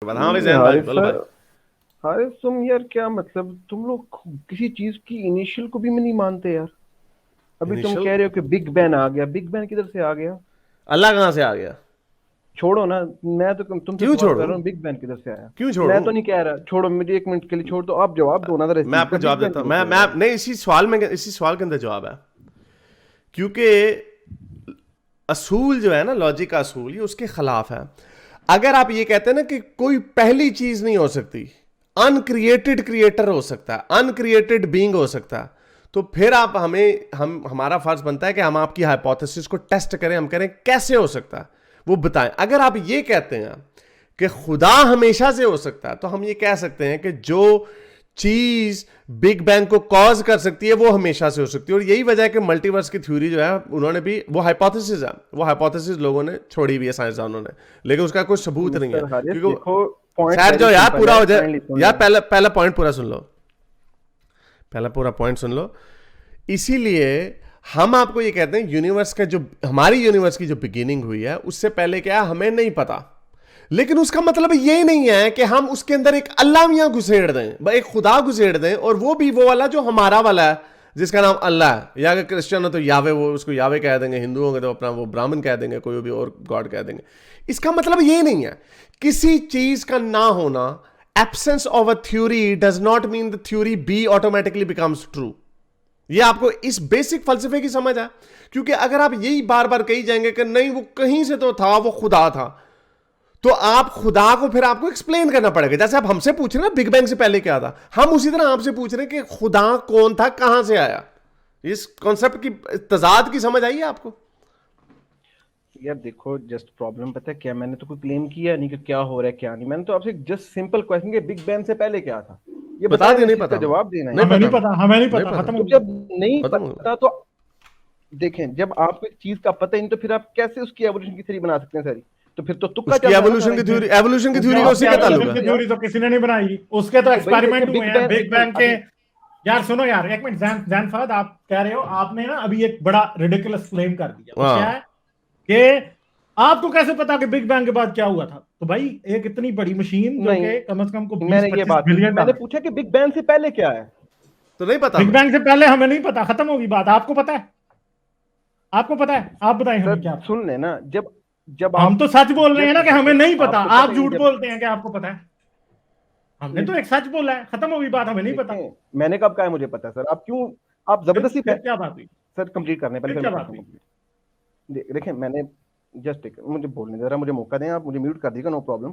हाँ भाई जैन भाई हारिस बोलो भाई। सर। हारिस तुम यार क्या मतलब तुम लोग किसी चीज की इनिशियल को भी नहीं मानते यार। अभी तुम इनिशियल। कह रहे हो कि बिग बैन आ गया, बिग बैन किधर से आ गया? अल्लाह कहाँ से आ गया? छोड़ो ना। मैं तो तुमसे क्यों सवाल कर छोड़ू? रहा हूँ, बिग बैन किधर से आया? क्यों मैं छोड़ू? तो नहीं कह रहा, छोड़ो, मुझे एक मिनट के लिए छोड़ दो, आप जवाब दो ना जरा इस मैं चीज का, आपको बिग जवाब बैन देता हूँ। किधर मैं से आया मैं भाई? नहीं, इसी सवाल के अंदर जवाब है। क्योंकि असूल जो है ना, लॉजिक का असूल, ये उसके खिलाफ है। अगर आप ये कहते हैं ना कि कोई पहली चीज नहीं हो सकती, अनक्रिएटेड क्रिएटर हो सकता है, अनक्रिएटेड बीइंग हो सकता है, तो फिर आप हम हमारा फर्ज बनता है कि हम आपकी हाइपोथेसिस को टेस्ट करें, हम करें कैसे हो सकता है, वो बताएं। अगर आप ये कहते हैं कि खुदा हमेशा से हो सकता है, तो हम ये कह सकते हैं कि जो चीज बिग बैंग को कॉज कर सकती है वो हमेशा से हो सकती है। और यही वजह है कि मल्टीवर्स की थ्योरी जो है, उन्होंने भी वो हाइपोथेसिस है, वो हाइपोथेसिस लोगों ने छोड़ी भी है, साइंसदानों ने, लेकिन उसका कोई सबूत नहीं है मिस्टर हारिस क्योंकि देखो, पॉइंट खैर वेरी जो यार सिंपल पूरा है, हो जाए। काइंडली सुन यार लो। पहला पहला पॉइंट पूरा सुन लो, पहला पूरा पॉइंट सुन लो। इसीलिए हम आपको ये कहते हैं, यूनिवर्स का जो, हमारी यूनिवर्स की जो बिगिनिंग हुई है, उससे पहले क्या है हमें नहीं पता। लेकिन उसका मतलब ये नहीं है कि हम उसके अंदर एक अल्लाह मियां घुसेड़ दें, एक खुदा घुसेड़ दें, और वो भी वो वाला जो हमारा वाला है, जिसका नाम अल्लाह है। या अगर क्रिश्चियन हो तो यावे, वो उसको यावे कह देंगे, हिंदू होंगे तो अपना वो ब्राह्मण कह देंगे, कोई भी और गॉड कह देंगे। इसका मतलब ये नहीं है। किसी चीज का ना होना, absence of a theory does not mean the theory be automatically becomes true. ये आपको इस बेसिक फलसफे की समझ है। क्योंकि अगर आप यही बार बार कही जाएंगे कि नहीं वो कहीं से तो था, वो खुदा था, तो आप खुदा को फिर आपको एक्सप्लेन करना पड़ेगा। जैसे आप हमसे पूछ रहे हैं ना बिग बैंग से पहले क्या था, हम उसी तरह आपसे पूछ रहे हैं कि खुदा कौन था, कहां से आया। इस कॉन्सेप्ट की तजाद की समझ आई है आपको? यार देखो, जस्ट प्रॉब्लम पता है क्या, मैंने तो कोई क्लेम किया नहीं कि क्या हो रहा है क्या नहीं, मैंने तो आपसे जस्ट सिंपल क्वेश्चन कि बिग बैंग से पहले क्या था, ये बता बताया दिया, ना, इस नहीं चीज का पता हमें। जवाब देना है। नहीं हमें पता नहीं हमें। पता, हमें नहीं नहीं पता, पता। खत्म हो तो गया। जब नहीं खत्म हो गया। पता तो देखें, जब आपको एक चीज का पता ही नहीं तो फिर आप कैसे उसकी एवोल्यूशन की थ्योरी बना सकते हैं सारी? तो फिर तो तुक्का उसकी चल रहा है ना एवोल्यूशन सारा की ही। थ्योरी, एवोल्यूशन की तो थ्योरी का आप उससे आपकी क्या कैसे ताल्लुक एवोल्यूशन है? की समझते यार? थ्योरी तो किसी ने नहीं बनाई, उसके तो तो भाई देखें, एक्सपेरिमेंट हुए बिग हैं बैंग, बिग एक मिनट बैंग के। अभी। यार सुनो यार, एक मिनट, जैन जैन फहद, आप कह रहे हो, आपने ना अभी एक बड़ा रिडिकुलस क्लेम कर दिया। वो क्या हाँ। है कि आपको कैसे पता कि बिग बैंग के बाद क्या हुआ था? तो भाई एक इतनी बड़ी मशीन जो कि कम से कम को नहीं, बीस मैंने ये पच्चीस बात नहीं की, बिलियन मैंने डॉलर पूछा कि बिग बैंग से पहले क्या है। तो नहीं पता बिग हमें। बैंग से पहले हमें नहीं पता, खत्म होगी बात। आपको पता है? आपको पता है? आप बताएं सर हमें क्या पता। सुन लेना, जब जब हम आप तो सच बोल रहे हैं जस्ट ना एक कि हमें सेकेंड, नहीं पता। आपको आप पता ही नहीं झूठ जब। बोलते हैं कि आपको पता है। हमने तो एक सच बोला है, खत्म होगी बात, हमें नहीं पता। देखें, मैंने कब कहा है मुझे पता है सर, आप क्यों, आप फिर जबरदस्ती फिर क्या बात हुई? सर कंप्लीट करने पहले, फिर फिर क्या मैं बात करता हूँ हुई? कंप्लीट। देखें मैंने जस्ट एक मुझे बोलने दे रहा, मुझे मौका दें, आप मुझे म्यूट कर दीजिएगा, नो प्रॉब्लम।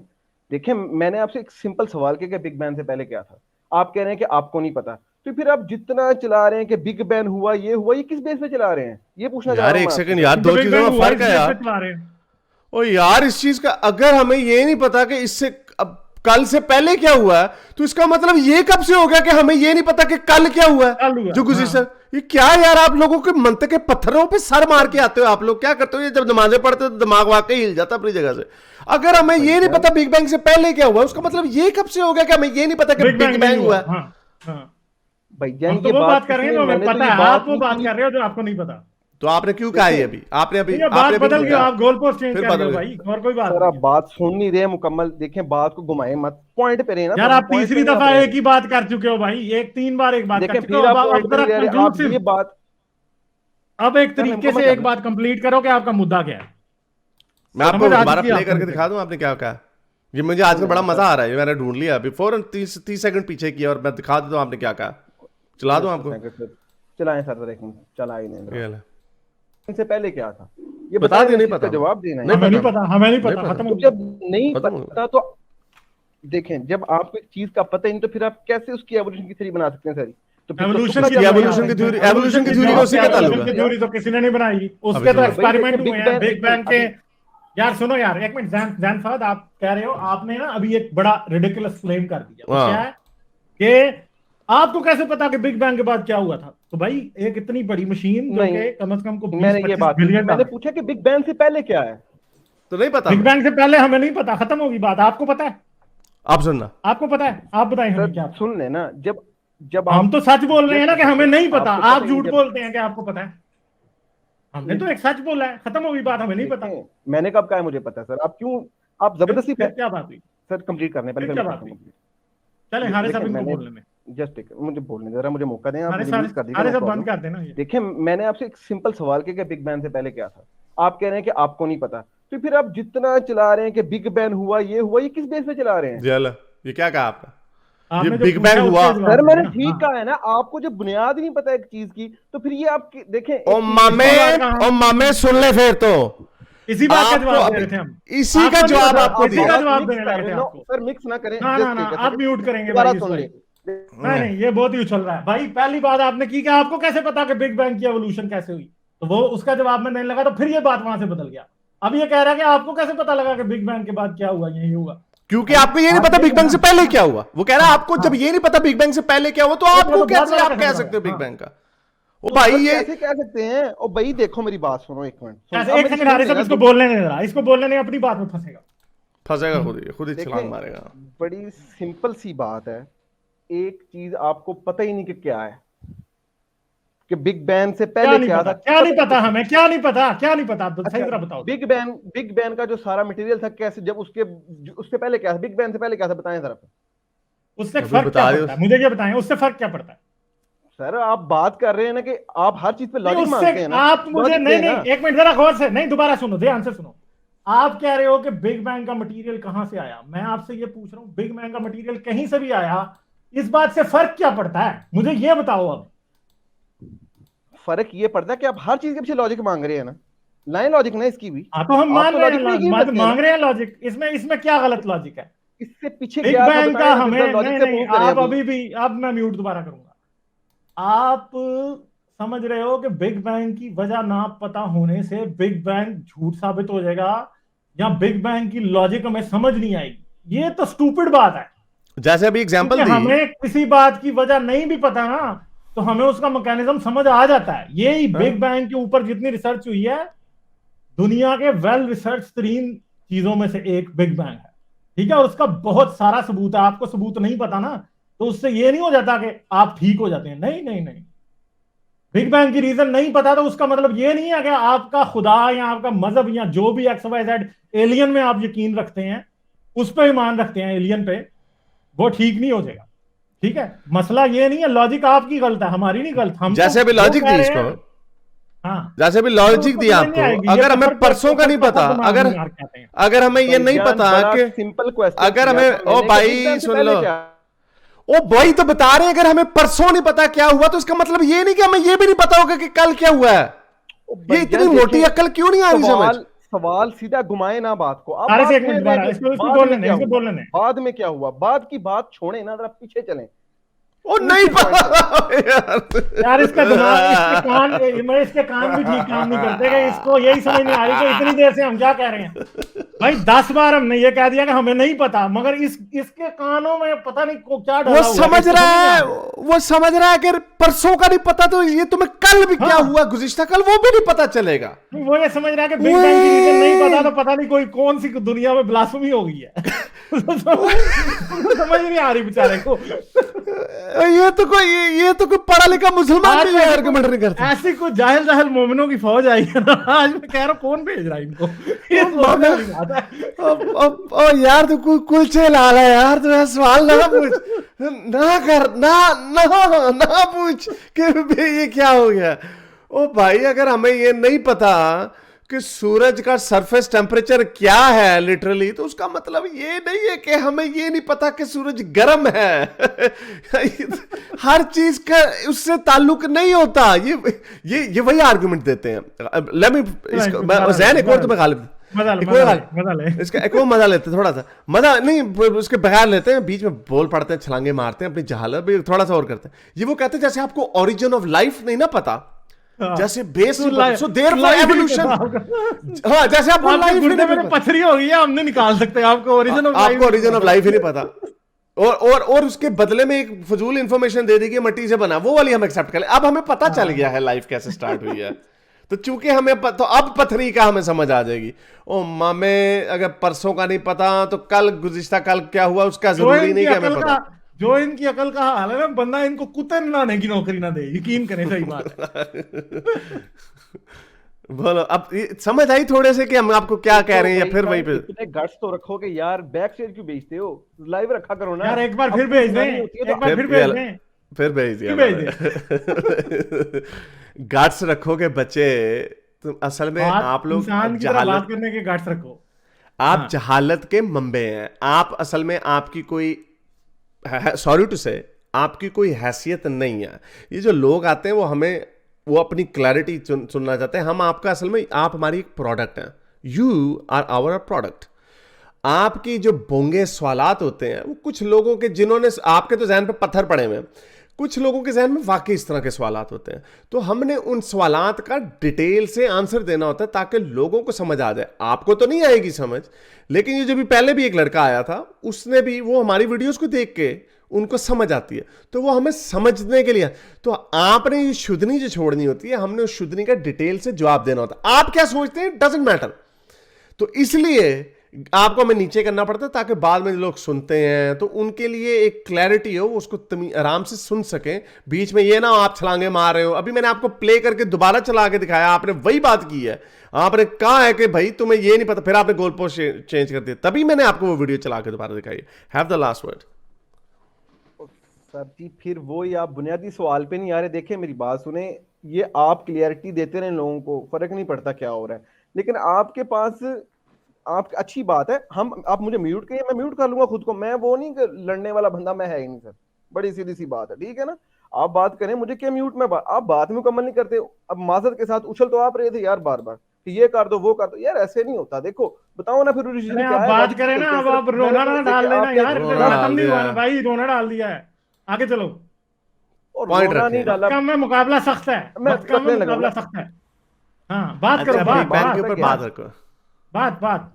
देखें, मैंने आपसे एक सिंपल सवाल किया कि बिग बैंग से पहले क्या था। आप कह रहे हैं कि आपको नहीं पता, तो फिर आप जितना चला रहे हैं कि बिग बैंग हुआ, ये किस बेस पे चला रहे हैं, ये पूछना चाह यार रहा हूँ एक मैं आपसे सेकंड सर। यार, क्योंकि दो बिग चीजों बैंग में हुआ फर्क इस है बेस पे यार। चला रहे हैं। ओ यार, इस चीज का अगर हमें ये नहीं पता कि इससे अब कल से पहले क्या हुआ है, तो इसका मतलब ये कब से हो गया कि हमें ये नहीं पता कि कल क्या हुआ है चालू हुआ, जो हाँ। गुजर। ये क्या यार, आप लोगों के मंतक के पत्थरों पे सर मार के आते हो। आप लोग क्या करते हो, ये जब नमाजें पढ़ते हो तो दिमाग वाकई हिल जाता अपनी जगह से। अगर हमें ये नहीं भाईजान, पता बिग बैंग से पहले क्या हुआ, उसका मतलब ये कब से हो गया कि हमें ये नहीं पता कि बिग बिग बैंग नहीं बैंग हुआ, हुआ है। हाँ। हाँ। भाईजान हम तो ये वो बात बात कर रहे हैं किसने, जो हमें मैंने तो पता ये है, आप बात वो नहीं बात की। कर रहे हो जो आपको नहीं पता। तो आपने क्यों कहा ये देखें अभी? आपने अभी ये बात आपने अभी बदल क्यों गई, कहा? आप गोल पोस्ट चेंज फिर कर रहे हो बदल गए। भाई, और कोई बात सर नहीं आप है। बात सुन नहीं रहे मुकम्मल, देखें बात को घुमाए मत, पॉइंट पे रहे ना यार सर, हम आप पॉइंट पे तीसरी नहीं आप दफा रह एक रहे। ही बात कर चुके हो भाई, एक 3 बार एक बात कर देखें चुके हो। फिर आप अब पॉइंट पे जरा नहीं रह रहे, आप ये कंक्लूसिव, बात। अब एक सर मैं तरीके मुकम्मल से कर एक दूं? बात कंप्लीट करो कि आपका मुद्दा क्या है। मैं आपको समझ आ दोबारा चुकी है प्ले आपको करके मुद्दे दिखा की। दूं आपने क्या कहा। ये मुझे आजकल सुन बड़ा लेना मजा सर, आ रहा है, ये मैंने ढूंढ लिया अभी, फौरन 30 सेकंड पीछे किया और मैं दिखा देता हूं आपने क्या कहा। चला दूं जस्ट आपको? सेकंड सर, चलाएं सर जरा, एक मिनट चला ही नहीं जरा। ये ले। इनसे पहले क्या था, ये बता बताया दिया, ना, इस नहीं चीज पता का हमें। जवाब देना है नहीं यार। हमें नहीं पता हमें। पता, हमें नहीं नहीं पता, पता। खत्म तो हो गया। जब नहीं खत्म हो गया। पता तो देखें, जब आपको एक चीज का पता ही नहीं तो फिर आप कैसे उसकी एवोल्यूशन की थ्योरी बना सकते हैं सारी? तो फिर तो एवोल्यूशन तुक्का की चल उसकी रहा है थ्योरी ना एवोल्यूशन सारा की ही। आपने, थ्योरी, एवोल्यूशन एवोल्यूशन की की थ्योरी, थ्योरी का आप उससे क्या क्या समझते ताल्लुक एवोल्यूशन है? की हैं यार? थ्योरी तो किसी ने नहीं बनाई, अभी उसके तो सुनो। भाई देखें, एक्सपेरिमेंट हुए बिग हैं बैंग, बिग एक बैंग मिनट के। अभी। यार सुनो यार, एक मिनट, जैन जैन फहद, आप कह रहे हो, आपने ना अभी एक बड़ा रिडिकुलस क्लेम कर दिया। वो क्या हाँ। है कि आपको कैसे पता कि बिग बैंग के बाद क्या हुआ था? तो भाई एक इतनी बड़ी मशीन जो कि कम से कम को नहीं, बीस मैंने ये पच्चीस बात नहीं की, बिलियन मैंने डॉलर पूछा कि बिग बैंग से पहले क्या है। तो नहीं पता बिग हमें। बैंग से पहले हमें नहीं पता, खत्म होगी बात। आपको पता है? आप सुनना। आपको पता है? आप बताएं हमें सर क्या पता। सुन लेना, जब जब हम आप तो सच बोल रहे हैं जस्ट ना कि हमें सेकंड, नहीं पता। आपको आप पता ही नहीं झूठ जब। बोलते हैं कि आपको पता है। हमने तो एक सच बोला है, खत्म होगी बात, हमें नहीं पता। देखें, मैंने कब कहा है मुझे पता है सर, आप क्यों, आप फिर जबरदस्ती फिर क्या बात हुई? सर कंप्लीट करने पहले क्या बात नहीं, चले हारे साहब इनको बोलने में, जस्ट एक मुझे बोलने जरा, मुझे मौका दें, आप हारे मुझे साहब म्यूट कर दीजिए, हारे नो साहब प्रॉब्लम। बंद कर देना ये। देखिए मैंने आपसे एक सिंपल सवाल किया कि बिग बैंग से पहले क्या था, आप कह रहे हैं कि आपको नहीं पता, तो फिर आप जितना चला रहे हैं कि बिग बैंग हुआ, ये किस बेस पे चला रहे हैं? जल ये क्या कहा आपने? ये आपने जो बिग पूछा बैंग उसका हुआ। जवाब सर दो मैंने ना। ठीक हाँ। कहा है ना, आपको जब बुनियाद ही नहीं पता एक चीज की, तो फिर ये आप देखें एक ओ चीज- मामे, बात का हम- ओ मामे सुन ले फिर तो। इसी बात का आपको जवाब दे अभी रहे थे हम। इसी का आपको नहीं जवाब पता, आपको इसी दिया। का आप जवाब मिक्स देने कर लगे रहे थे हो, आपको। सर मिक्स ना करें, ना just ना ना, take a आप second, म्यूट करेंगे दोबारा भाई सुन इसको। ले। नहीं नहीं, ये बहुत ही उछल रहा है भाई। पहली बात आपने की कि आपको कैसे पता कि बिग बैंग की एवोल्यूशन कैसे हुई, तो वो उसका जवाब में नहीं लगा, तो फिर ये बात वहां से बदल गया। अब ये कह रहा है कि आपको कैसे पता लगा कि बिग बैंग के बाद क्या हुआ, यही हुआ। क्योंकि भाई, आपको ये नहीं आप पता बिग बैंग से ना- पहले क्या हुआ। वो कह रहा है हाँ, आपको हाँ। जब ये नहीं पता बिग बैंग से पहले क्या हुआ, तो तो आपको बहुत कैसे बड़ा आप कैसे कह पता सकते हो लगा? बिग बैंग का? ओ तो भाई सर ये कैसे कह सकते हैं? ओ भाई देखो मेरी बात सुनो एक मिनट, कैसे? अब एक मेरी सेकंड हारे सुनिए साहब, ना, इसको बोलने नहीं दे रहा, इसको बोलने नहीं, अपनी बात में फंसेगा। फंसेगा, खुद ही देखें, छलांग मारेगा। बड़ी सिंपल सी बात है, एक चीज आपको पता ही नहीं कि क्या है, कि बिग बैंग से क्या पहले नहीं क्या पता, था, क्या नहीं ही पता हमें, क्या नहीं पता, क्या नहीं पता, सही अच्छा तरह बताओ। बिग बैंग का जो सारा मटेरियल था, कैसे जब उससे पहले क्या था, बिग बैंग से पहले क्या था, बताएं जरा। उससे अभी फर्क बता क्या रहे हो। पड़ता है, मुझे ये बताएं, उससे फर्क क्या पड़ता है? सर आप बात कर रहे हैं ना कि आप हर चीज पे नहीं, लॉजिक उससे मांगते हैं ना, आप मुझे logic नहीं दें ना। नहीं, एक मिनट जरा गौर से, नहीं दोबारा सुनो, ध्यान से सुनो। आप कह रहे हो कि बिग बैंग का मटेरियल कहां से आया, मैं आपसे ये पूछ रहा हूं बिग बैंग का मटेरियल कहीं से भी आया, इस बात से फर्क क्या पड़ता है, मुझे ये बताओ अब। फर्क ये पड़ता है कि आप हर चीज के पीछे लॉजिक मांग रहे हैं ना, लाइन लॉजिक ना इसकी भी। हाँ, तो हम आप मान तो रहे लॉजिक पे हैं, यकीन रखते हैं मांग ना, रहे हैं लॉजिक, इसमें इसमें क्या गलत लॉजिक है? इससे पीछे बिग क्या था बैंग का बताएं ना, हमें, फिर लॉजिक नहीं से नहीं, प्रूव करें आप अभी। अभी भी, अब मैं म्यूट दोबारा करूंगा। आप समझ रहे हो कि बिग बैंग की वजह ना पता होने से बिग बैंग झूठ साबित हो जाएगा, या बिग बैंग की लॉजिक हमें समझ नहीं आएगी, ये तो स्टूपिड बात है। जैसे अभी एग्जांपल क्योंकि दी। हमें किसी बात की वजह नहीं भी पता ना, तो हमें उसका मैकेनिज्म समझ आ जाता है। यही हाँ। बिग बैंग के ऊपर जितनी रिसर्च हुई है, दुनिया के वेल रिसर्च तरीन चीजों में से एक बिग बैंग है, ठीक है? और उसका बहुत सारा सबूत है, आपको सबूत नहीं पता ना, तो उससे ये नहीं हो जाता कि आप ठीक हो जाते हैं, नहीं नहीं नहीं। बिग बैंग की रीजन नहीं पता तो उसका मतलब ये नहीं है कि आपका खुदा या आपका मजहब या जो भी एक्स वाई जेड एलियन में आप यकीन रखते हैं, उस पर ईमान रखते हैं, एलियन पे, वो ठीक नहीं हो जाएगा। ठीक है, मसला ये नहीं है, लॉजिक आपकी गलत है, हमारी नहीं गलत। हम जैसे अभी जो लॉजिक कह दी रहे इसको, हैं, हाँ, जैसे अभी तो लॉजिक उसको दिया समझ नहीं आएगी। आपको, ये अगर हमें पत्थर परसों का नहीं पता, अगर अगर अगर हमें ये नहीं भाईजान, पता बड़ा कि सिंपल क्वेश्चन अगर किया हमें, था ओ मैंने कि भाई बिग बैंग से सुन पहले लो, क्या? ओ भाई तो बता रहे हैं अगर हमें परसों नहीं पता क्या हुआ, तो इसका मतलब ये नहीं कि हमें ये भी नहीं पता होगा कि कल क्या हुआ है। ओ ये भाईजान, इतनी मोटी देखिए, अक्ल क्यों नहीं आ रही समझ? सवाल सीधा घुमाए ना बात को। अब अरे बात से एक मिनट फेर रहे हैं दोबारा, कि इसको बाद बोलने में दें, क्या इसको हुआ, बोलने दें। बाद में क्या हुआ, बाद की बात छोड़े ना, जरा पीछे चलें। ओ नहीं पता यार इसका दिमाग, इसके कान, मैं इसके कान भी ठीक काम नहीं करते कि इसको यही समझ नहीं आ रही कि इतनी देर से हम क्या कह रहे हैं। भाई 10 बार हमने ये कह दिया कि हमें नहीं पता, मगर इसके कानों में पता नहीं को क्या डाला वो हुआ है, समझ इसको रहा नहीं है, आ रहा। वो समझ रहा है कि परसों का नहीं पता, तो ये तुम्हें कल भी क्या हाँ। हुआ, गुज़िश्ता कल, वो भी नहीं पता चलेगा। वो ये समझ रहा है कि बिग बैंग की रीजन नहीं पता, तो पता नहीं कोई कौन सी दुनिया में ब्लास्फेमी हो गई है। समझ नहीं आ रही बेचारे को। ये तो कोई पढ़ा लिखा मुसलमान भी ऐसी आर्गुमेंट नहीं करता। ऐसी कुछ जाहिल जाहिल मोमिनों की फौज आई है ना, आज मैं कह रहा हूँ कौन भेज रहा है इनको, ये सोचने वाली बात है। ओ यार तो कुलचे लाल है यार, तो सवाल ना पूछ, ना कर, ना पूछ कि ये क्या हो गया। ओ भाई अगर हमें ये नहीं पता कि सूरज का सरफेस टेम्परेचर क्या है लिटरली, तो उसका मतलब ये नहीं है कि हमें ये नहीं पता कि सूरज गर्म है। हर चीज का उससे ताल्लुक नहीं होता। ये वही आर्गुमेंट देते हैं। लेट मी जैन एक और तुम्हें गालिब इसका एक और मजा लेते हैं, थोड़ा सा मजा नहीं उसके बगैर लेते हैं, बीच में बोल पड़ते हैं, छलांगे मारते हैं, अपनी जहालत भी थोड़ा सा और करते हैं। ये वो कहते हैं जैसे आपको ओरिजिन ऑफ लाइफ नहीं ना पता, जैसे base so there for evolution. हाँ, जैसे आपको लाइफ ही नहीं पता, पथरी हो गई है, हम नहीं निकाल सकते आपको ओरिजिन ऑफ लाइफ, आपको ओरिजिन ऑफ लाइफ ही नहीं पता, और उसके बदले में एक फजूल इंफॉर्मेशन दे दी कि मट्टी से बना, वो वाली हम एक्सेप्ट कर ले। अब हमें पता चल गया है लाइफ कैसे स्टार्ट हुई है, तो चूंकि हमें तो अब पथरी का हमें समझ आ जाएगी। ओ मामे अगर परसों का नहीं पता तो कल गुज़िश्ता कल क्या हुआ उसका जरूरी नहीं कि हमें पता। जो इनकी अकल का हाल है ना, बंदा इनको कुत्ते लाने की नौकरी ना दे, यकीन करें, सही बात है। बोलो अब समझ आई थोड़े से कि हम आपको क्या कह रहे हैं, या फिर वही पे इतने गट्स तो रखो कि यार बैक स्टेज क्यों भेजते हो, लाइव रखा करो ना यार एक बार फिर अब भेज दें, सुनानी होती है तो एक बार फिर भेज दें, फिर भेज दिया क्यों भेज गार्ड्स रखोगे बच्चे, तुम असल में बात आप लोग इंसान की तरह जहालत, बात करने के गाट्स रखो। आप हाँ। जहालत के मंबे हैं आप, असल में आपकी कोई, सॉरी टू से, आपकी कोई हैसियत नहीं है। ये जो लोग आते हैं वो हमें, वो अपनी क्लैरिटी सुनना चाहते हैं। हम आपका असल में, आप हमारी एक प्रोडक्ट हैं, यू आर आवर प्रोडक्ट। आपकी जो बोंगे सवालात होते हैं वो कुछ लोगों के, जिन्होंने, आपके तो जहन पे पत्थर पड़े हुए हैं, कुछ लोगों के जहन में वाकई इस तरह के सवालात होते हैं। तो हमने उन सवालात का डिटेल से आंसर देना होता है ताकि लोगों को समझ आ जाए। आपको तो नहीं आएगी समझ, लेकिन ये जो भी पहले भी एक लड़का आया था, उसने भी, वो हमारी वीडियोस को देख के उनको समझ आती है, तो वो हमें समझने के लिए, तो आपने ये शुद्धनी जो छोड़नी होती है, हमने उस शुद्धनी का डिटेल से जवाब देना होता है। आप क्या सोचते हैं डजंट मैटर। तो इसलिए आपको हमें नीचे करना पड़ता है ताकि बाद में लोग सुनते हैं तो उनके लिए एक क्लैरिटी हो, उसको आराम से सुन सकें। बीच में ये ना आप छलांगे मार रहे हो। अभी मैंने आपको प्ले करके दोबारा चला के दिखाया, आपने वही बात की है, आपने कहा है कि भाई तुम्हें ये नहीं पता, फिर आपने गोल पोस्ट चेंज कर दिया, तभी मैंने आपको वो वीडियो चला के दोबारा दिखाई। Have the last word. Sir ji फिर वो ही आप बुनियादी सवाल पे नहीं आ रहे। देखिए मेरी बात सुने, ये आप क्लियरिटी देते रहे लोगों को, फर्क नहीं पड़ता क्या हो रहा है, लेकिन आपके पास, आप अच्छी बात है, हम, आप मुझे म्यूट करिए, मैं म्यूट कर लूंगा खुद को, मैं वो नहीं लड़ने वाला बंदा, मैं है ही नहीं सर, बड़ी सीधी सी बात है, ठीक है ना। आप बात करें, मुझे क्या म्यूट में आप बात में मुकम्मल नहीं करते। अब माजरत के साथ उछल तो आप रहे थे यार बार बार कि ये कर दो वो कर दो, यार ऐसे नहीं होता। देखो बताओ ना फिर अरे आप बात करें ना, अब आप रोना ना डाल देना यार, खत्म नहीं हुआ ना भाई, रोना डाल दिया है, आगे चलो। और पॉइंट रोना नहीं रखें। डाला, कम में मुकाबला सख्त है, मैं मत कम में रखने लगा मुकाबला ना। सख्त है। हाँ बात करो, अच्छा, बात बिग बैंग के बात ऊपर बात बात रखो। बात बात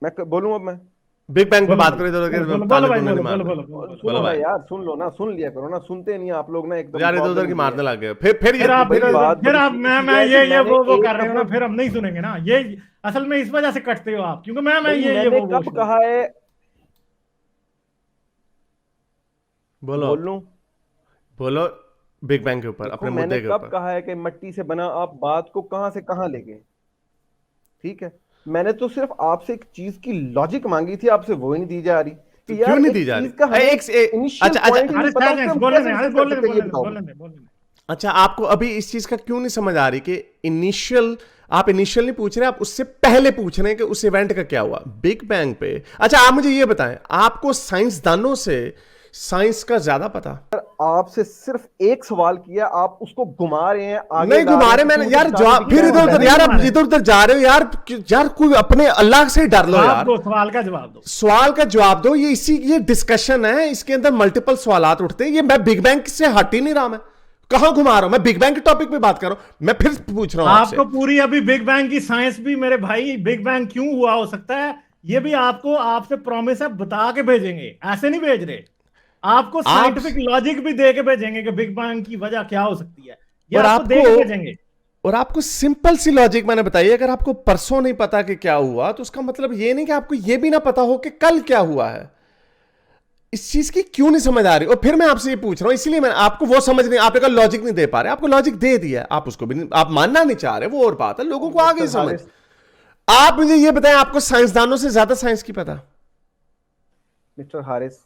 मैं बोलूं अब मैं, बिग बैंग पे बोलो बात करो, इधर उधर बोलो ताले भाई, तूने नहीं बोलो बोलो मारने। बोलो बोलो। सुनो बोलो ना भाई। यार, सुन लो ना, सुन लिया करो ना, सुनते नहीं आप लोग ना, एकदम यार इधर उधर की प्रॉब्लम मारने ये है। लग गए, फिर ये फिर आप बड़ी बात फिर आप बड़ी मैं सीधी है ये कि मैंने वो एक कर रहे हो ना, दफा, फिर हम नहीं सुनेंगे ना। ये असल में इस वजह से कटते हो आप, क्योंकि मैं भाई ये मैंने वो कब कहा है, बोलो बोल लूं? बोलो, बिग बैंग के ऊपर, देखो अपने मैंने मुद्दे के कब ऊपर। कहा है कि मिट्टी से बना, आप बात को कहां से कहां ले गए, ठीक है। मैंने तो सिर्फ आपसे एक चीज की लॉजिक मांगी थी, आपसे वो ही नहीं दी जा रही तो कि क्यों यार नहीं एक दी जा चीज रही? का हमें इनिशियल अच्छा पॉइंट ही अच्छा नहीं पता, उससे हम बोलने कैसे अरे डिस्कस कर बोलने सकते हैं, ये बोलने बताओ। बोलने अच्छा, आपको अभी इस चीज का क्यों नहीं समझ आ रही कि इनिशियल, आप इनिशियल नहीं पूछ रहे, आप उससे पहले पूछ रहे हैं कि उस इवेंट का क्या हुआ बिग बैंग पे। अच्छा आप मुझे ये बताएं, आपको साइंसदानों से साइंस का ज्यादा पता? आपसे सिर्फ एक सवाल किया, आप उसको घुमा रहे हैं, आगे नहीं ला घुमा रहे रहे हैं, मैंने क्यों यार, मुझे जवाब बता फिर रहे इधर हैं। उधर, यार आप इधर उधर जा रहे हो यार, यार कोई अपने अल्लाह से डर लो जवाब यार। दो, सवाल का जवाब दो। सवाल का जवाब दो, ये इसी, ये डिस्कशन है, इसके अंदर मल्टीपल सवालात उठते हैं। ये मैं बिग बैंग से हट ही नहीं रहा, मैं कहां घुमा रहा हूं, मैं बिग बैंग के टॉपिक पे बात कर रहा हूं। मैं फिर पूछ रहा हूं आपको आपसे, पूरी अभी बिग बैंग की साइंस भी, मेरे भाई बिग बैंग क्यों हुआ हो सकता है ये भी आपको, आपसे प्रॉमिस है बता के भेजेंगे, ऐसे नहीं भेज रहे। आपको आप साइंटिफिक लॉजिक भी दे के भेजेंगे कि बिग बैंग की वजह क्या हो सकती है, ये और आपको दे के भेजेंगे। और आपको सिंपल सी लॉजिक मैंने बताई, अगर आपको परसों नहीं पता कि क्या हुआ, तो उसका मतलब ये नहीं कि आपको ये भी ना पता हो कि कल क्या हुआ है। इस चीज की क्यों नहीं समझ आ रही? और फिर मैं आपसे ये पूछ रहा हूं, इसलिए मैं आपको वो समझ नहीं, आपने कहा लॉजिक नहीं दे पा रहे, आपको लॉजिक दे दिया, आप उसको भी नहीं, आप मानना नहीं चाह रहे, वो और बात है, लोगों को आ गई समझ। आप मुझे ये बताएं, आपको साइंसदानों से ज्यादा साइंस की पता? मिस्टर हारिस,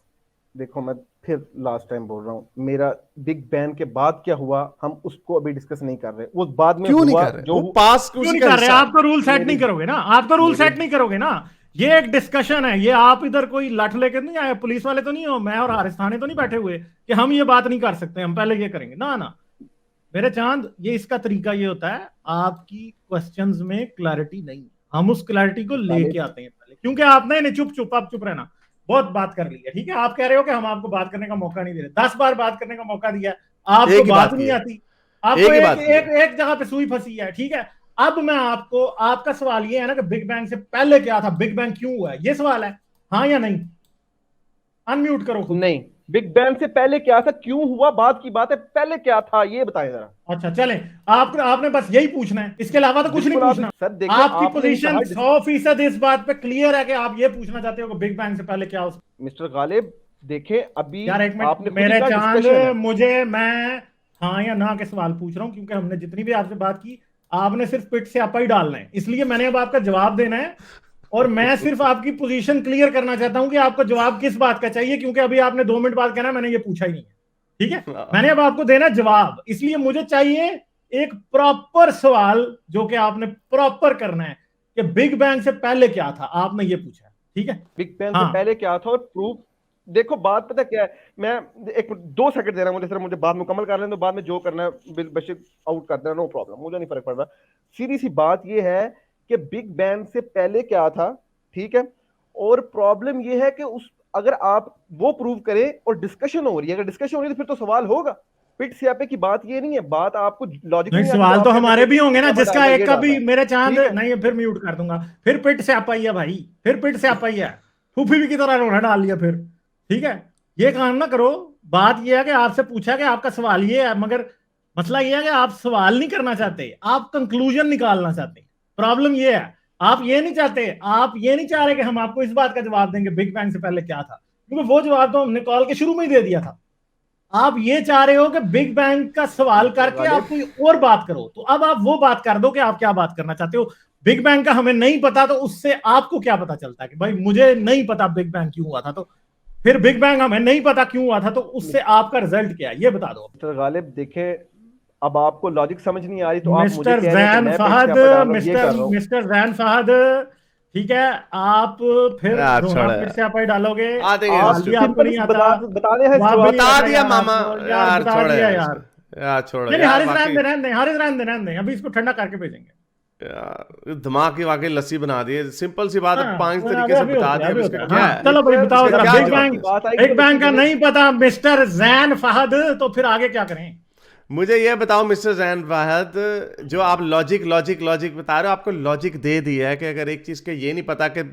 देखो मैं फिर लास्ट टाइम बोल रहा हूँ, मेरा बिग बैंग के बाद क्या हुआ हम उसको अभी डिस्कस नहीं कर रहे, वो बाद में क्यों नहीं हुआ कर रहे? जो वो पास क्यों नहीं कर रहे? आप तो रूल सेट नहीं करोगे ना, आप तो रूल सेट नहीं करोगे ना। ये एक डिस्कशन है, ये आप इधर कोई लठ लेकर नहीं आए, पुलिस वाले तो नहीं हो, मैं और हारिस थाने तो नहीं बैठे हुए कि हम ये बात नहीं कर सकते, हम पहले ये करेंगे ना ना। मेरे चांद, ये इसका तरीका ये होता है, आपकी क्वेश्चंस में क्लैरिटी नहीं, हम उस क्लैरिटी को लेके आते हैं पहले, क्योंकि आपने नहीं, चुप चुप, आप चुप रहना, बहुत बात कर ली है, ठीक है। आप कह रहे हो कि हम आपको बात करने का मौका नहीं दे रहे, 10 बार बात करने का मौका दिया, आपको बात नहीं आती, आपको एक जगह पे सुई फंसी है, ठीक है। अब मैं आपको, आपका सवाल ये है ना कि बिग बैंग से पहले क्या था, बिग बैंग क्यों हुआ है, ये सवाल है, हाँ या नहीं? अनम्यूट करो खुद। नहीं, बिग बैंग से पहले क्या था, क्यों हुआ, बात की बात है, पहले क्या था ये बताएं जरा। अच्छा चलें, आपने बस यही पूछना है, इसके अलावा तो कुछ नहीं पूछना। सर देखिए, आपकी आपने पोजीशन कहा 100% इस बात पे क्लियर है कि आप ये पूछना चाहते हो कि बिग बैंग से पहले क्या हो। मिस्टर गालिब देखें, अभी यार एक आपने मिनट, खुद ही मेरे कहा चांद, discussion है। मैं हाँ या ना के सवाल पूछ रहा हूं, क्योंकि हमने जितनी भी आपसे बात की, आपने सिर्फ पिट से आपा ही डालना है, इसलिए मैंने अब आपका जवाब देना है और मैं सिर्फ आपकी पोजीशन क्लियर करना चाहता हूं कि आपको जवाब किस बात का चाहिए, क्योंकि अभी आपने 2 मिनट बाद कहना मैंने ये पूछा ही नहीं है, ठीक है। मैंने अब आपको देना जवाब, इसलिए मुझे चाहिए एक प्रॉपर सवाल जो कि आपने प्रॉपर करना है कि बिग बैंग से पहले क्या था, आपने ये पूछा, ठीक है। बिग बैंग हाँ। से पहले क्या था और प्रूफ देखो। बात पता क्या है, मैं एक 2 सेकंड दे रहा हूं मुझे, सिर्फ मुझे बात मुकम्मल कर लें तो बाद में जो करना है बेशक आउट कर देना, नो प्रॉब्लम, मुझे नहीं फर्क पड़ रहा। सीधी सी बात ये है कि बिग बैंग से पहले क्या था, ठीक है। और प्रॉब्लम ये है कि उस अगर आप वो प्रूव करें और डिस्कशन हो रही है, अगर डिस्कशन हो रही है तो फिर तो सवाल होगा। पिट स्यापे की बात ये नहीं है, बात आपको लॉजिक नहीं, सवाल तो हमारे भी होंगे ना, जिसका एक का भी मेरे चांद नहीं, फिर म्यूट कर दूंगा। फिर पिट से आपा ही है भाई, फिर पिट से आपा ही है, फूफी भी की तरह रोना डाल लिया फिर, ठीक है। ये काम ना करो। बात ये है कि आपसे पूछा कि आपका सवाल ये है, मगर मसला ये है कि आप सवाल नहीं करना चाहते, आप कंक्लूजन निकालना चाहते। प्रॉब्लम ये है, आप ये नहीं चाहते, आप ये नहीं चाह रहे कि हम आपको इस बात का जवाब देंगे बिग बैंग से पहले क्या था, क्योंकि वो जवाब तो हमने कॉल के शुरू में ही दे दिया था। आप ये चाह रहे हो कि बिग बैंग का सवाल करके आप कोई और बात करो, तो अब आप वो बात कर दो कि आप क्या बात करना चाहते हो। बिग बैंग का हमें नहीं पता, तो उससे आपको क्या पता चलता है कि भाई मुझे नहीं पता बिग बैंग क्यों हुआ था, तो फिर बिग बैंग हमें नहीं पता क्यों हुआ था, तो उससे आपका रिजल्ट क्या है ये बता दो। मिस्टर गालिब देखे, अब आपको लॉजिक समझ नहीं आ रही तो आप मुझे मिस्टर कह रहे हैं कि जैन मैं फहद, मिस्टर मिस्टर जैन फहद, ठीक है। आप फिर रोना फिर से आप ही डालोगे, आपको नहीं आता, बता दिया मामा यार, बता दिया यार छोड़ो नहीं, यार, हारिस रहने दें, अभी इसको ठंडा करके भेजेंगे यार। दिमाग की वाकई लस्सी बना दी, सिंपल सी बात है, हाँ, 5 तरीके से बता दिया, इसका क्या है? चलो भाई बताओ इसका जरा, क्या बिग बैंग, जवाब है? बिग बैंग का नहीं पता मिस्टर जैन फहद, तो फिर आगे क्या करें? मुझे ये बताओ मिस्टर जैन वाहद, जो आप लॉजिक बता रहे हो, आपको लॉजिक दे दिया है कि अगर एक चीज के ये नहीं पता कि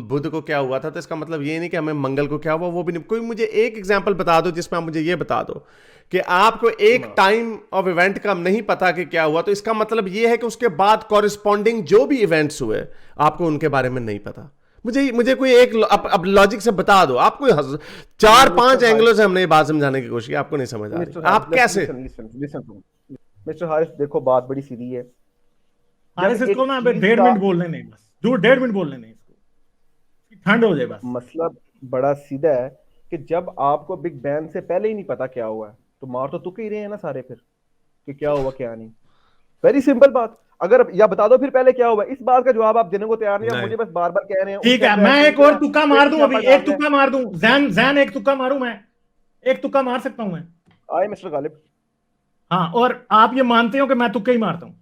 बुध को क्या हुआ था, तो इसका मतलब ये नहीं कि हमें मंगल को क्या हुआ, वो भी नहीं। कोई मुझे एक एग्जांपल बता दो जिसमें आप मुझे ये बता दो कि आपको एक टाइम ऑफ इवेंट का नहीं पता कि क्या हुआ, तो इसका मतलब ये है कि उसके बाद कॉरिस्पॉन्डिंग जो भी इवेंट्स हुए आपको उनके बारे में नहीं पता। मुझे कोई एक अब लॉजिक से बता दो। आपको 4-5 एंगलों से हमने ये बात समझाने की कोशिश की, आपको नहीं समझ आ रही, आप कैसे? मिस्टर हारिस देखो, बात बड़ी सीधी है। हारिस इसको ना 1.5 मिनट बोलने नहीं, बस 1.5 मिनट बोलने नहीं, इसको ठंड हो जाए बस। मसला बड़ा सीधा है कि जब आपको बिग बैंग से पहले ही नहीं पता क्या हुआ है, तो मार तो तुक्के ही रहे हैं ना सारे फिर, कि क्या हुआ क्या नहीं। वेरी सिंपल बात। अगर या बता दो फिर पहले क्या हुआ, इस बात का जवाब आप देने को तैयार नहीं, आप मुझे बस बार बार कह रहे हैं। ठीक है, मैं एक और तुक्का मार दूं, अभी एक तुक्का मार दूं, जैन एक तुक्का मारूं, मैं एक तुक्का मार सकता हूं मैं? आए मिस्टर गालिब। हाँ, और आप ये मानते हो कि मैं तुक्के ही मारता हूं?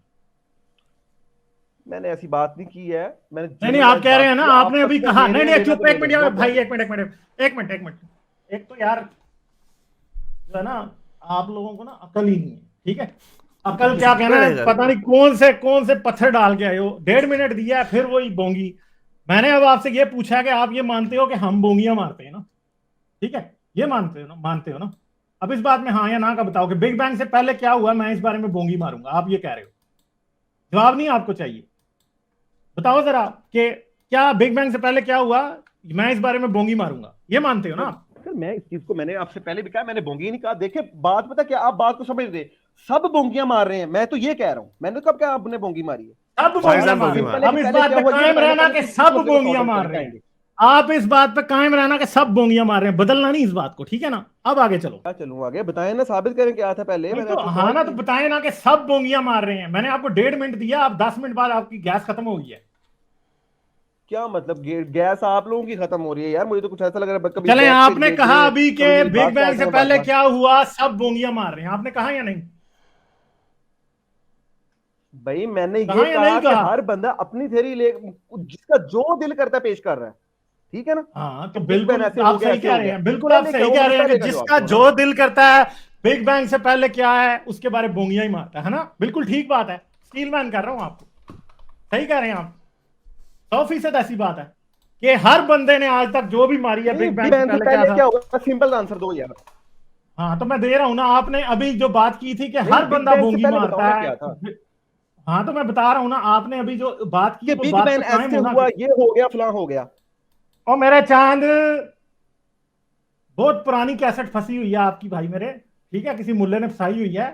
मैंने ऐसी बात नहीं की है, मैंने नहीं, आप कह रहे हैं ना, आपने अभी कहा नहीं, चुप, एक मिनट भाई, एक मिनट। एक तो यार जो है ना, आप लोगों को ना अकल ही नहीं है, ठीक है। अकल क्या कहना है, पता नहीं कौन से पत्थर डाल के आए हो। 1.5 मिनट दिया है, फिर वही बोंगी। मैंने अब आपसे ये पूछा कि आप ये मानते हो कि हम बोंगियां मारते हैं ना, ठीक है, ये मानते हो ना। अब इस बात में हाँ या ना का बताओ कि बिग बैंग से पहले क्या हुआ, मैं इस बारे में बोंगी मारूंगा, आप ये कह रहे हो। जवाब नहीं आपको चाहिए, बताओ जरा कि क्या बिग बैंग से पहले क्या हुआ, मैं इस बारे में बोंगी मारूंगा, ये मानते हो ना आप? सर मैं इस चीज को मैंने आपसे पहले भी कहा, मैंने बोंगी नहीं कहा। देखिए बात पता क्या, आप बात को समझ रहे, सब बोंगियां मार रहे हैं, मैं तो ये कह रहा हूं। मैंने कब क्या आपने बोंगी मारी है? सब बोंगियां मार रहे हैं। अब इस बात पे कायम रहना कि सब बोंगियां मार रहे हैं, आप इस बात पे कायम रहना कि सब बोंगियां मार रहे हैं, बदलना नहीं इस बात को, ठीक है ना। अब आगे चलो। क्या चलूं आगे, बताएं ना, साबित करें क्या था पहले। मैंने तो हाँ ना, तो बताएं ना कि सब बोंगियां मार रहे हैं। मैंने आपको 1.5 मिनट दिया, आप 10 मिनट बाद आपकी गैस खत्म हो गई है। क्या मतलब गैस आप लोगों की खत्म हो रही है यार? मुझे तो कुछ ऐसा लग रहा है। चले, आपने कहा अभी के बिग बैंग से पहले क्या हुआ, सब बोंगियां मार रहे हैं, आपने कहा या नहीं? भाई मैंने ये कहा कि हर बंदा अपनी थ्योरी ले, जिसका जो दिल करता है पेश कर रहा है, ठीक है ना। हाँ, तो बिल्कुल आप सही कह रहे हैं, बिल्कुल आप सही कह रहे हैं कि जिसका जो दिल करता है, बिग बैंग से पहले क्या है उसके बारे में बोंगियां ही मारता है ना। बिल्कुल ठीक बात है, स्टीलमैन कर रहा हूं आपको, सही कह रहे हैं आप। 100% ऐसी बात है कि हर बंदे ने आज तक जो भी मारी है बिग बैंग से पहले क्या होगा, सिंपल आंसर दो यार। हाँ, तो मैं दे रहा हूं ना, आपने अभी जो बात की थी कि हर बंदा बोंगी मारता है। हाँ, तो मैं बता रहा हूं ना, आपने अभी जो बात की, बिग बैंग ऐसे हुआ, ये हो गया, फलां हो गया। और मेरे चांद, बहुत पुरानी कैसेट फंसी हुई है आपकी भाई मेरे, ठीक है, किसी मुल्ले ने फंसाई हुई है।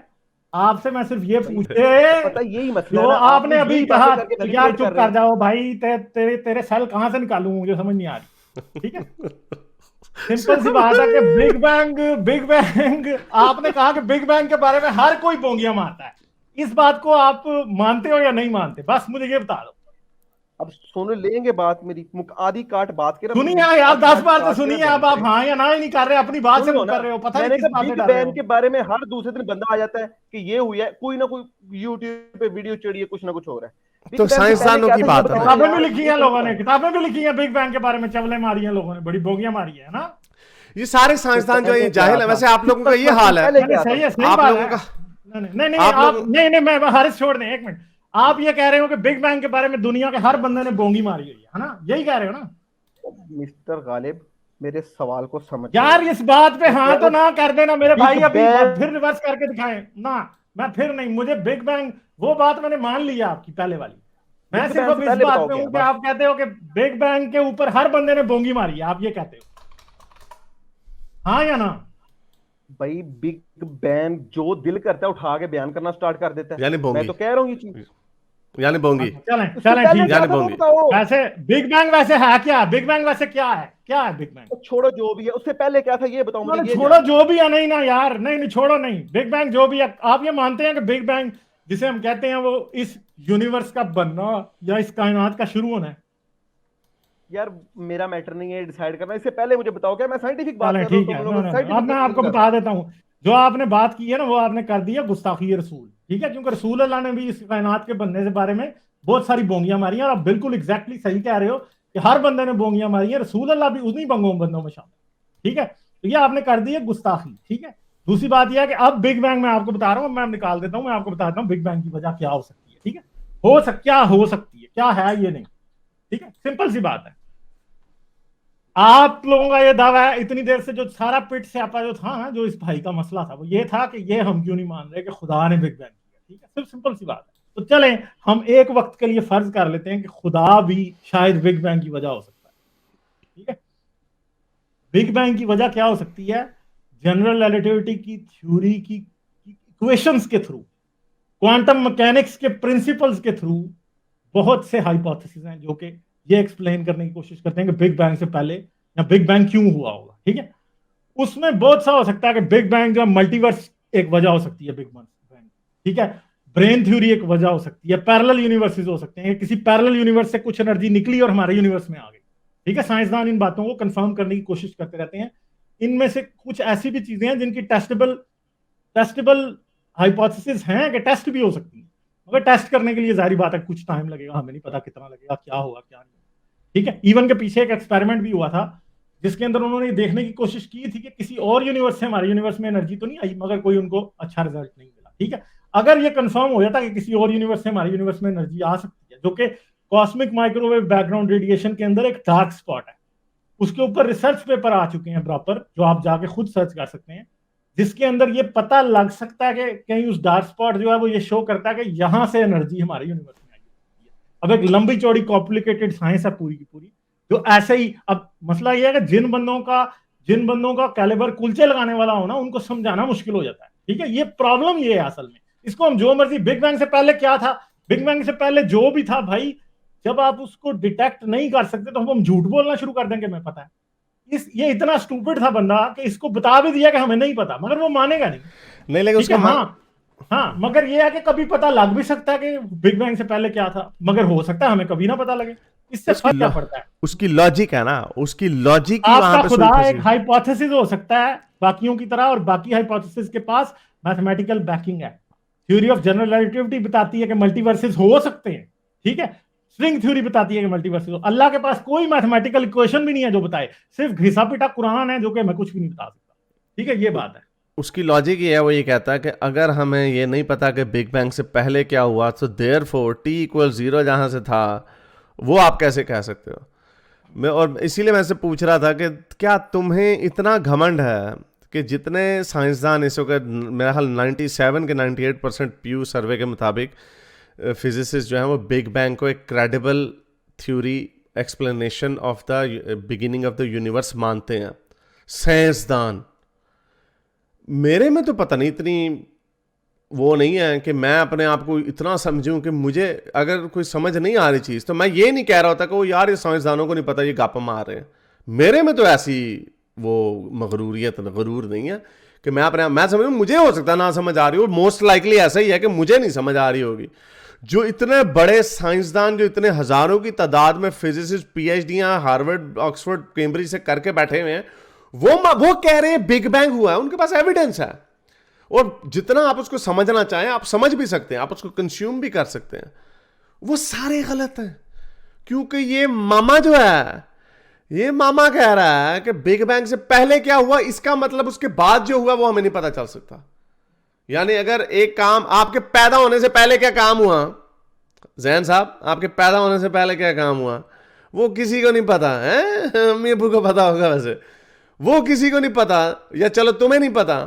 आपसे मैं सिर्फ ये पूछते पता यही मसला जो है ना, आपने अभी यही कहा बातें करके यार manipulate चुप कर रहे कर जाओ भाई, तेरे तेरे सेल कहां से निकालूं, मुझे समझ नहीं आ रही। ठीक है, सिंपल सी बात है कि बिग बैंग आपने कहा कि बिग बैंग के बारे में हर कोई बोंगियां मारता है, इस बात को आप मानते हो या नहीं मानते, बस मुझे ये बता दो। अब सुन लेंगे बात मेरी, आधी काट बात के सुनिए यार, आधी 10 बात बार तो काट के सुनिए, बयान अब आप करें। हाँ या ना ही नहीं कर रहे, अपनी बात से सुनो मुकर ना, रहे हो, पता नहीं मैंने किस कहा बात से बिग डर रहे बैन हो। के बारे में हर दूसरे दिन बंदा आ जाता है कि ये हुई है, कोई ना कोई यूट्यूब पे वीडियो चढ़ी है, कुछ ना कुछ हो रहा है। बिग तो बैन से पहले साइंसदानों क्या की था, ये बात है बताओ ना, किताबें भी यार, लिखी ये हैं तो लोगों ने, बताओ। किताबें भी लिखी हैं बिग बैंग के बारे में, चवले मारी हैं लोगों ने, बड़ी बोगियां मारी है ना। ये सारे तो साइंसदान जो है पहले ये क्या जाहिल है। था, वैसे आप लोगों का ये हाल है, पहले नहीं क्या सही था? है, सही आप बात लोगों है। का, नहीं नहीं नहीं, आप आप लोग, नहीं नहीं, मैं हारिस छोड़ दें एक मिनट, आप ये कह रहे हो कि बिग बैंग के बारे में दुनिया के हर बंदे ने बोंगी मारी हुई है ना, यही कह रहे हो ना? मिस्टर गालिब, मेरे सवाल को समझ यार लो। इस बात पे मैं कह हाँ रहा तो हूँ ना कर देना मेरे बिग भाई, अभी बैन, फिर रिवर्स करके दिखाएं ना। मैं फिर नहीं, मुझे बिग बैंग वो बात मैंने मान लिया आपकी पहले वाली, मैं बिग सिर्फ बैन से अब इस पहले बात बताओ पे क्या हूं कि बस। आप कहते हो कि बिग बैंग के ऊपर हर बंदे ने बोंगी मारी है, आप ये कहते हो, हाँ या ना? भाई बिग बैन जो दिल करता है उठा के बयान करना स्टार्ट कर देता है। यानी मैं बोंगी, तो कह रहा हूँ ये चीज। यानी बोंगी, अच्छा, चलें उससे चलें पहले ठीक क्या है। यानी था वो बोंगी। बताओ। वैसे बिग बैंग वैसे है क्या, बिग बैंग वैसे क्या है, क्या है बिग बैंग? तो छोड़ो जो भी है, उससे पहले क्या था ये बताओ, मुझे उन्होंने ये छोड़ो जानना है। जो भी है, नहीं ना यार, नहीं नहीं छोड़ो नहीं, बिग बैंग जो भी है, आप ये मानते हैं कि बिग बैंग जिसे हम कहते हैं वो इस यूनिवर्स का बनना या इस कायनात का शुरू होना है? यार मेरा मैटर नहीं है डिसाइड करना, इससे पहले मुझे बताओ क्या, मैं साइंटिफिक बात चलें कर रहा हूँ, ठीक तुम है, नो लोग नो नो, अब साइंटिफिक मैं नहीं आपको कर बता रहे। देता हूं, जो आपने बात की है ना वो आपने कर दी है गुस्ताखी रसूल, ठीक है, क्योंकि रसूल अल्लाह ने भी इस कायनात के बनने से बारे में बहुत सारी बोंगियां मारी हैं, और आप बिल्कुल एग्जैक्टली सही कह रहे हो कि हर बंदे ने बोंगियां मारी है, रसूल अल्लाह भी उन्हीं बंदों में शामिल, ठीक है, तो ये आपने कर दी है गुस्ताखी, ठीक है। दूसरी बात यह है कि अब बिग बैंग मैं आपको बता रहा हूं, मैं निकाल देता हूं, मैं आपको बताता हूं बिग बैंग की वजह क्या हो सकती है, ठीक है, क्या हो सकती है, क्या है ये नहीं, ठीक है, सिंपल सी बात है। आप लोगों का ये दावा है इतनी देर से, जो सारा पिट स्यापा जो था ना, जो इस भाई का मसला था वो ये था कि ये हम क्यों नहीं मान रहे कि खुदा ने बिग बैंग किया, ठीक है, सिर्फ सिंपल सी बात है। तो चलें हम एक वक्त के लिए फर्ज कर लेते हैं कि खुदा भी शायद बिग बैंग की वजह हो सकता है, ठीक है। बिग बैंग की वजह क्या हो सकती है? जनरल रिलेटिविटी की थ्योरी की इक्वेशंस के थ्रू, क्वांटम मैकेनिक्स के प्रिंसिपल्स के थ्रू बहुत से हाइपोथेसिस हैं जो कि ये एक्सप्लेन करने की कोशिश करते हैं कि बिग बैंग से पहले या बिग बैंग क्यों हुआ होगा, ठीक है। उसमें बहुत सा हो सकता है कि बिग बैंग जो मल्टीवर्स एक वजह हो सकती है बिग बैंग, ठीक है, ब्रेन थ्योरी एक वजह हो सकती है, पैरेलल यूनिवर्सेस हो सकते हैं, किसी पैरेलल यूनिवर्स से कुछ एनर्जी निकली और हमारे यूनिवर्स में आ गई, ठीक है। साइंसदान इन बातों को कंफर्म करने की कोशिश करते रहते हैं। इनमें से कुछ ऐसी भी चीजें हैं जिनकी टेस्टेबल हाइपोथेसिस हैं कि टेस्ट भी हो सकती है, मगर टेस्ट करने के लिए जाहिर बात है कुछ टाइम लगेगा, हमें नहीं पता कितना लगेगा, क्या होगा क्या नहीं, ठीक है। इवन के पीछे एक एक्सपेरिमेंट भी हुआ था जिसके अंदर उन्होंने देखने की कोशिश की थी कि किसी और यूनिवर्स से हमारे यूनिवर्स में एनर्जी तो नहीं आई, मगर कोई उनको अच्छा रिजल्ट नहीं मिला, ठीक है। अगर ये कंफर्म हो जाता कि किसी और यूनिवर्स से हमारे यूनिवर्स में एनर्जी आ सकती है, जो कि कॉस्मिक माइक्रोवेव बैकग्राउंड रेडिएशन के अंदर एक डार्क स्पॉट है, उसके ऊपर रिसर्च पेपर आ चुके हैं प्रॉपर, जो आप जाके खुद सर्च कर सकते हैं, जिसके अंदर ये पता लग सकता है कि कहीं उस डार्क स्पॉट जो है वो ये शो करता है कि यहां से एनर्जी हमारे यूनिवर्स में आई है। अब एक लंबी चौड़ी कॉम्प्लिकेटेड साइंस है पूरी की पूरी, जो ऐसे ही, अब मसला ये है कि जिन बंदों का कैलिबर कुलचे लगाने वाला हो ना, उनको समझाना मुश्किल हो जाता है, ठीक है। ये प्रॉब्लम ये है असल में, इसको हम जो मर्जी, बिग बैंग से पहले क्या था, बिग बैंग से पहले जो भी था भाई, जब आप उसको डिटेक्ट नहीं कर सकते तो हम झूठ बोलना शुरू कर देंगे, मैं पता है ये इतना स्टूपिड था बंदा कि इसको बता भी दिया कि हमें नहीं पता, मगर वो मानेगा नहीं, नहीं लेकिन ठीक है। उसका हाँ हाँ, मगर ये है कि कभी पता लग भी सकता है कि बिग बैंग से पहले क्या था, मगर हो सकता है हमें कभी ना पता लगे, इससे उसकी फर्क क्या पड़ता है? उसकी लॉजिक है ना, उसकी लॉजिक ही वहां आपका पे खुदा सुई एक फंसी। हाइपोथेसिस हो सकता है बाकियों की तरह, और बाकी हाइपोथेसिस के पास मैथमेटिकल बैकिंग है। थ्योरी ऑफ जनरल रिलेटिविटी बताती है कि मल्टीवर्सेस हो सकते हैं, ठीक है। स्ट्रिंग थ्योरी बताती है कि मल्टीवर्सेस हो। अल्लाह के पास कोई मैथमेटिकल इक्वेशन भी नहीं है जो बताए, सिर्फ घिसा पिटा कुरान है जो कि मैं कुछ भी नहीं बता सकता, ठीक है, ये बात है। उसकी लॉजिक ये है, वो ये कहता है कि अगर हमें ये नहीं पता कि बिग बैंग से पहले क्या हुआ, तो देयरफॉर टी इक्वल 0 जहां से था, वो आप कैसे कह सकते हो? मैं और इसीलिए मैं से पूछ रहा था कि क्या तुम्हें इतना घमंड है कि जितने साइंसदान इस वक्त, मेरा ख्याल 97 के 98% प्यू सर्वे के मुताबिक फिजिसिस्ट जो है वो बिग बैंग को एक credible theory explanation of the beginning of the universe मानते हैं, साइंसदान। मेरे में तो पता नहीं इतनी वो नहीं है कि मैं अपने आप को इतना समझूं कि मुझे अगर कोई समझ नहीं आ रही चीज़ तो मैं ये नहीं कह रहा होता कि वो यार ये साइंसदानों को नहीं पता, ये गप मार रहे हैं। मेरे में तो ऐसी वो मगरूरियत गरूर नहीं है कि मैं अपने आप, मैं समझूं मुझे हो सकता है ना समझ आ रही हो, मोस्ट लाइकली ऐसा ही है कि मुझे नहीं समझ आ रही होगी। जो इतने बड़े साइंसदान, जो इतने हजारों की तादाद में फिजिसिस्ट पीएचडियां हार्वर्ड, ऑक्सफोर्ड, कैम्ब्रिज से करके बैठे हुए हैं, वो कह रहे हैं बिग बैंग हुआ है, उनके पास एविडेंस है। और जितना आप उसको समझना चाहें आप समझ भी सकते हैं, आप उसको कंज्यूम भी कर सकते हैं, वो सारे गलत हैं। क्योंकि ये मामा जो है, ये मामा कह रहा है कि बिग बैंग से पहले क्या हुआ, इसका मतलब उसके बाद जो हुआ वो हमें नहीं पता चल सकता। यानी अगर एक काम आपके पैदा होने से पहले क्या काम हुआ, जैन साहब आपके पैदा होने से पहले क्या काम हुआ, वो किसी को नहीं पता है। अम्मी अब्बू को पता होगा वैसे, वो किसी को नहीं पता, या चलो तुम्हें नहीं पता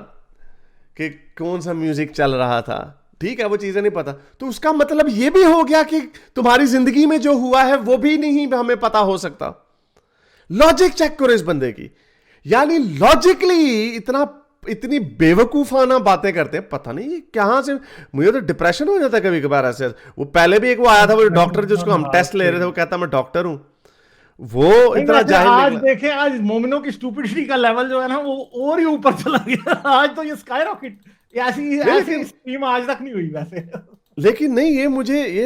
कि कौन सा म्यूजिक चल रहा था, ठीक है, वो चीजें नहीं पता। तो उसका मतलब ये भी हो गया कि तुम्हारी जिंदगी में जो हुआ है वो भी नहीं हमें पता हो सकता। लॉजिक चेक करो इस बंदे की, यानी लॉजिकली इतनी बेवकूफाना बातें करते हैं, पता नहीं ये कहां से। मुझे तो डिप्रेशन हो जाता है कभी कभार ऐसे। वो पहले भी एक वो आया था, वो डॉक्टर जिसको हम टेस्ट ले रहे थे, वो कहता मैं डॉक्टर हूं, वो इतना जाहिल आज देखें, आज मोमिनों की स्टूपिडिटी का लेवल जो है ना वो और ही ऊपर चला गया। आज तो ये स्काई रॉकेट, ऐसी स्ट्रीम आज तक नहीं हुई वैसे। लेकिन नहीं, ये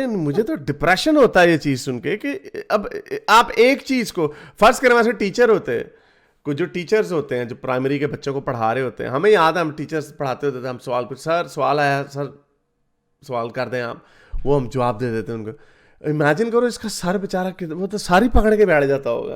मुझे तो डिप्रेशन होता है ये चीज सुन के कि अब आप एक चीज को फर्ज करें, वैसे टीचर होते हैं, कुछ जो टीचर्स होते हैं जो प्राइमरी के बच्चों को पढ़ा रहे होते हैं, हमें याद है हम टीचर्स पढ़ाते होते थे, हम सवाल पूछ, सर सवाल आया, सर सवाल कर दें आप, वो हम जवाब दे देते हैं उनको। इमेजिन करो इसका सर बेचारा, वो तो सारी पकड़ के बैठ जाता होगा।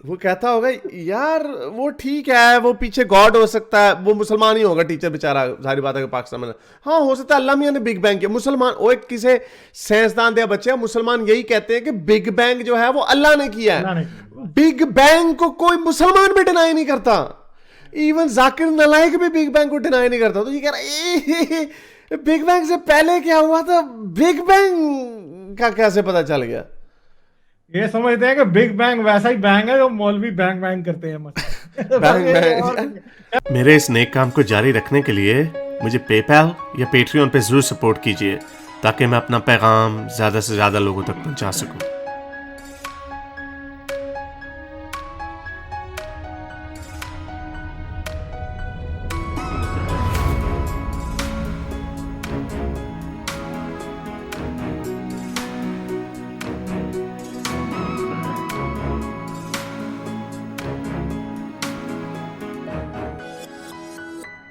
वो कहता होगा यार वो ठीक है, वो पीछे गॉड हो सकता है, वो मुसलमान ही होगा टीचर बेचारा, सारी बात है पाकिस्तान में। हाँ हो सकता है अल्लाह मियां ने बिग बैंग किया, मुसलमान वो एक किसे साइंसदान दिया बच्चे, मुसलमान यही कहते हैं कि बिग बैंग जो है वो अल्लाह ने किया है। बिग बैंग को कोई मुसलमान भी डिनाई नहीं करता, इवन जाकिर नालायक भी बिग बैंग को डिनाई नहीं करता। तो ये कह रहा बिग बैंग से पहले क्या हुआ था, बिग बैंग का कैसे पता चल गया। ये समझते हैं कि बिग बैंग वैसा ही बैंग है जो मौलवी बैंग बैंग करते हैं। Bang bang. मेरे इस नेक काम को जारी रखने के लिए मुझे पेपैल या पेट्रियन पे जरूर सपोर्ट कीजिए, ताकि मैं अपना पैगाम ज्यादा से ज्यादा लोगों तक पहुंचा सकूं।